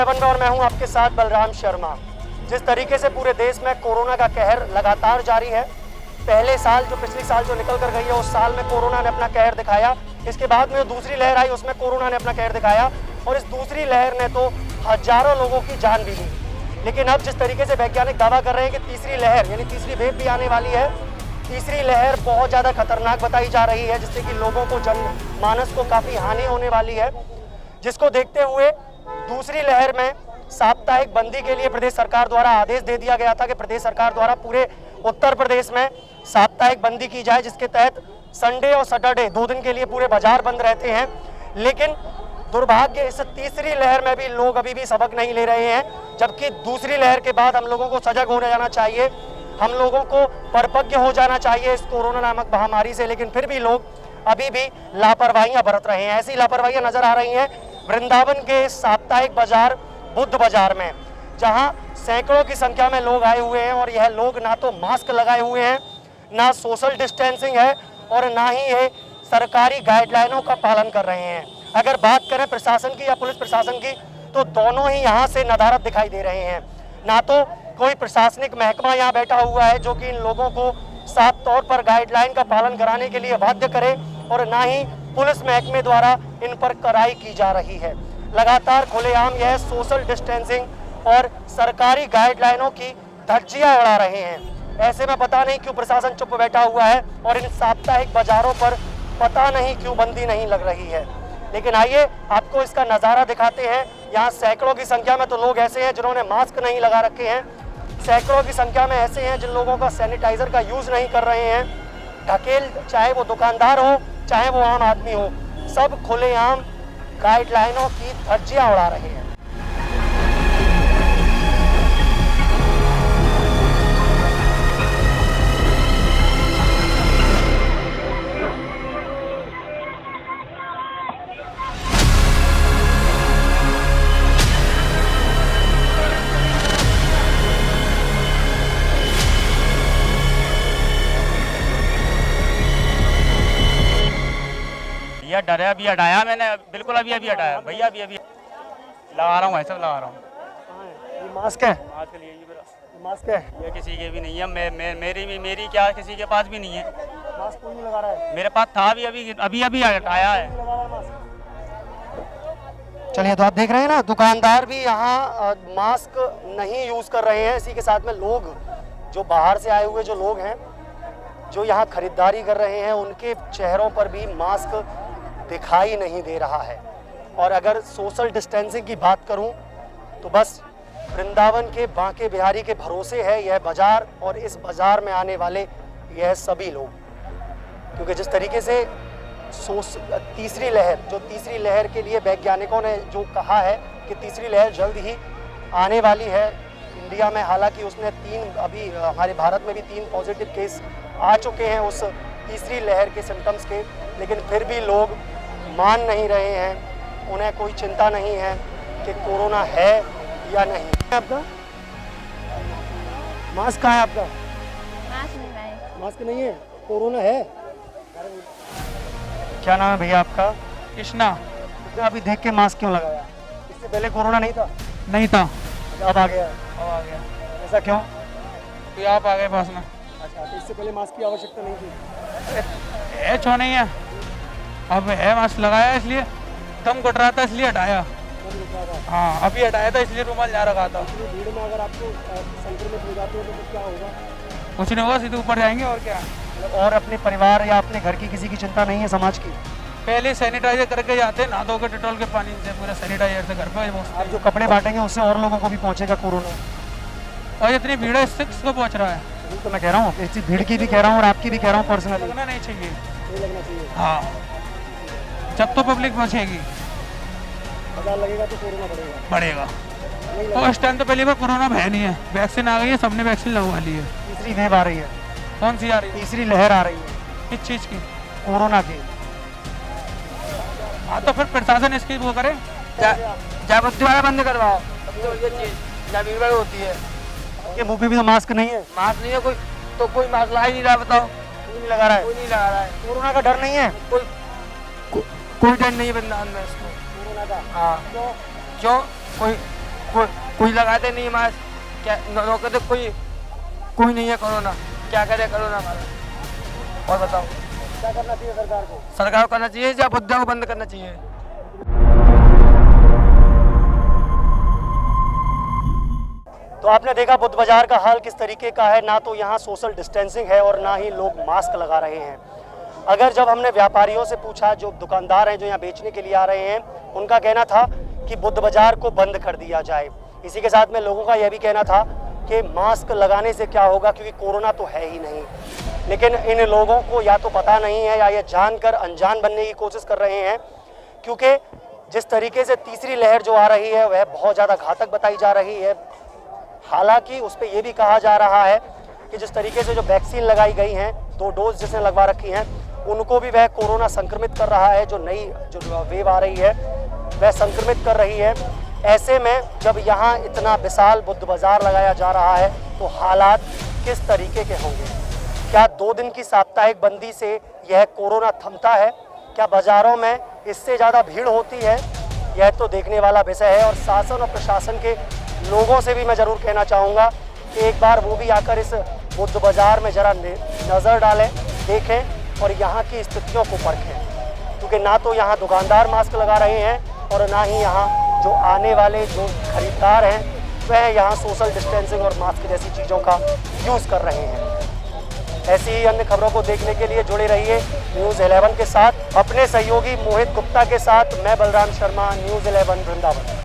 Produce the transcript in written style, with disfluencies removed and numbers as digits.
7 और मैं हूं आपके साथ बलराम शर्मा। जिस तरीके से पूरे देश में कोरोना का कहर लगातार जारी है, पहले साल जो पिछले साल जो निकल कर गई है उस साल में कोरोना ने अपना कहर दिखाया, इसके बाद में जो दूसरी लहर आई उसमें कोरोना ने अपना कहर दिखाया और इस दूसरी लहर ने तो हजारों लोगों की जान भी ली। लेकिन अब जिस तरीके से वैज्ञानिक दावा कर रहे हैं कि तीसरी लहर यानी तीसरी वेव भी आने वाली है, तीसरी लहर बहुत ज़्यादा खतरनाक बताई जा रही है, जिससे कि लोगों को जनमानस को काफ़ी हानि होने वाली है, जिसको देखते हुए दूसरी लहर में साप्ताहिक बंदी के लिए प्रदेश सरकार द्वारा आदेश दे दिया गया था कि प्रदेश सरकार द्वारा पूरे उत्तर प्रदेश में साप्ताहिक बंदी की जाए, जिसके तहत संडे और सैटरडे 2 दिन के लिए पूरे बाजार बंद रहते हैं। लेकिन दुर्भाग्य इस तीसरी लहर में भी लोग अभी भी सबक नहीं ले रहे हैं, जबकि दूसरी लहर के बाद हम लोगों को सजग हो जाना चाहिए, हम लोगों को परिपक्व हो जाना चाहिए इस कोरोना नामक महामारी से। लेकिन फिर भी लोग अभी भी लापरवाहियां बरत रहे हैं। ऐसी लापरवाहियां नजर आ रही हैं वृंदावन के साप्ताहिक बाजार बुद्ध बाजार में, जहां सैकड़ों की संख्या में लोग आए हुए हैं और यह लोग ना तो मास्क लगाए हुए हैं, ना सोशल डिस्टेंसिंग है और ना ही ये सरकारी गाइडलाइनों का पालन कर रहे हैं। अगर बात करें प्रशासन की या पुलिस प्रशासन की, तो दोनों ही यहाँ से नदारद दिखाई दे रहे हैं। ना तो कोई प्रशासनिक महकमा यहाँ बैठा हुआ है जो कि इन लोगों को साफ तौर पर गाइडलाइन का पालन कराने के लिए बाध्य करे, और ना ही पुलिस महकमे द्वारा इन पर कार्रवाई की जा रही है। लगातार खुलेआम यह सोशल डिस्टेंसिंग और सरकारी गाइडलाइनों की धज्जियां उड़ा रहे हैं। ऐसे में पता नहीं क्यों प्रशासन चुप बैठा हुआ है और इन साप्ताहिक बाजारों पर पता नहीं क्यों बंदी नहीं लग रही है। लेकिन आइए आपको इसका नज़ारा दिखाते हैं। यहाँ सैकड़ों की संख्या में तो लोग ऐसे हैं जिन्होंने मास्क नहीं लगा रखे हैं, सैकड़ों की संख्या में ऐसे हैं जिन लोगों का सैनिटाइजर का यूज़ नहीं कर रहे हैं। ढकेल, चाहे वो दुकानदार हो चाहे वो आम आदमी हो, सब खुलेआम गाइडलाइनों की धज्जियां उड़ा रहे हैं। डरे अभी हटाया मैंने, बिल्कुल अभी हटाया भैया, अभी लगा रहा हूँ, ऐसा लगा रहा हूँ। ये मास्क है, आज के लिए ये मास्क है, ये किसी के भी नहीं है, मेरी क्या किसी के पास भी नहीं है। मास्क कोई नहीं लगा रहा है। मेरे पास था अभी हटाया है। चलिए, तो आप देख रहे हैं ना, दुकानदार भी यहाँ मास्क नहीं यूज कर रहे हैं। इसी के साथ में लोग जो बाहर से आए हुए जो लोग हैं जो यहाँ खरीदारी कर रहे हैं, उनके चेहरों पर भी मास्क दिखाई नहीं दे रहा है। और अगर सोशल डिस्टेंसिंग की बात करूं तो बस वृंदावन के बांके बिहारी के भरोसे है यह बाजार और इस बाजार में आने वाले यह सभी लोग, क्योंकि जिस तरीके से तीसरी लहर के लिए वैज्ञानिकों ने जो कहा है कि तीसरी लहर जल्द ही आने वाली है इंडिया में। हालांकि उसने अभी हमारे भारत में भी 3 पॉजिटिव केस आ चुके हैं उस तीसरी लहर के सिम्टम्स के, लेकिन फिर भी लोग मान नहीं रहे हैं। उन्हें कोई चिंता नहीं है कि कोरोना है या नहीं। आपका मास्क कहाँ है? आपका मास्क नहीं है, कोरोना है। क्या नाम है भैया आपका? कृष्णा। अभी देख के मास्क क्यों लगाया? इससे पहले कोरोना नहीं था? नहीं था, अब आ गया। अब आ गया। ऐसा क्यों? तो आप आ गए पास में। अच्छा, तो इससे पहले मास्क की आवश्यकता नहीं थी? छो नहीं है, अब है मास्क लगाया इसलिए, दम घुट रहा था इसलिए हटाया। हाँ, अभी हटाया था इसलिए रुमाल जा रखा था। भीड़ में अगर आपको संक्रमित हो जाते हो तो क्या होगा? कुछ नहीं होगा, सीधे ऊपर जाएंगे और क्या। और अपने परिवार या अपने घर की किसी की चिंता नहीं है समाज की? पहले सैनिटाइजर करके जाते हैं, नहा धो के डेटॉल के पानी से पूरा सैनिटाइजर से घर पे। आप जो कपड़े बांटेंगे उससे और लोगों को भी पहुंचेगा कोरोना, और इतनी भीड़ है इससे किसको पहुंच रहा है? तो मैं कह रहा हूँ, इस भीड़ की भी कह रहा हूँ और आपकी भी कह रहा हूँ, पर्सनली लगना नहीं चाहिए। नहीं लगना चाहिए। हाँ, जब तो पब्लिक बचेगी, बाजार लगेगा तो कोरोना बढ़ेगा। तो इस टाइम तो पहली बार कोरोना है नहीं है, वैक्सीन आ गई है, सबने वैक्सीन लगवा ली है। तीसरी वेव आ रही है। कौन सी आ रही है? तीसरी लहर आ रही है। किस चीज़ की? कोरोना की। हाँ, तो फिर प्रशासन इसकी वो करे, जागरूकता वाला बंद करवाओ। ये चीज़ भीड़ होती है। ये मुंह पे भी तो मास्क नहीं है। मास्क नहीं है, कोई मास्क ला ही नहीं रहा। बताओ, कोई नहीं लगा रहा है। कोई नहीं लगा रहा है। कोरोना का डर नहीं है? कोई डर नहीं है वृंदावन में इसको, कोरोना का। हाँ। क्यों? कोई कोई लगाते नहीं मास्क, क्या रोकते कोई नहीं है कोरोना, क्या करे कोरोना हमारा। और बताओ क्या करना चाहिए सरकार को? सरकार को करना चाहिए या बुद्धा को बंद करना चाहिए। तो आपने देखा बुद्ध बाजार का हाल किस तरीके का है। ना तो यहाँ सोशल डिस्टेंसिंग है और ना ही लोग मास्क लगा रहे हैं। अगर जब हमने व्यापारियों से पूछा, जो दुकानदार हैं जो यहाँ बेचने के लिए आ रहे हैं, उनका कहना था कि बुद्ध बाजार को बंद कर दिया जाए। इसी के साथ में लोगों का यह भी कहना था कि मास्क लगाने से क्या होगा, क्योंकि कोरोना तो है ही नहीं। लेकिन इन लोगों को या तो पता नहीं है या ये जानकर अनजान बनने की कोशिश कर रहे हैं, क्योंकि जिस तरीके से तीसरी लहर जो आ रही है वह बहुत ज़्यादा घातक बताई जा रही है। हालांकि उस पर यह भी कहा जा रहा है कि जिस तरीके से जो वैक्सीन लगाई गई हैं, 2 डोज जिसने लगवा रखी हैं, उनको भी वह कोरोना संक्रमित कर रहा है। जो नई जो वेव आ रही है वह संक्रमित कर रही है। ऐसे में जब यहाँ इतना विशाल बुद्ध बाजार लगाया जा रहा है तो हालात किस तरीके के होंगे? क्या 2 दिन की साप्ताहिक बंदी से यह कोरोना थमता है? क्या बाज़ारों में इससे ज़्यादा भीड़ होती है? यह तो देखने वाला विषय है। और शासन और प्रशासन के लोगों से भी मैं ज़रूर कहना चाहूँगा कि एक बार वो भी आकर इस बुद्ध बाज़ार में ज़रा नज़र डालें, देखें और यहाँ की स्थितियों को परखें, क्योंकि ना तो यहाँ दुकानदार मास्क लगा रहे हैं और ना ही यहाँ जो आने वाले जो खरीदार हैं वह यहाँ सोशल डिस्टेंसिंग और मास्क जैसी चीज़ों का यूज़ कर रहे हैं। ऐसी ही अन्य खबरों को देखने के लिए जुड़े रहिए न्यूज़ 11 के साथ। अपने सहयोगी मोहित गुप्ता के साथ मैं बलराम शर्मा, न्यूज़ 11 वृंदावन।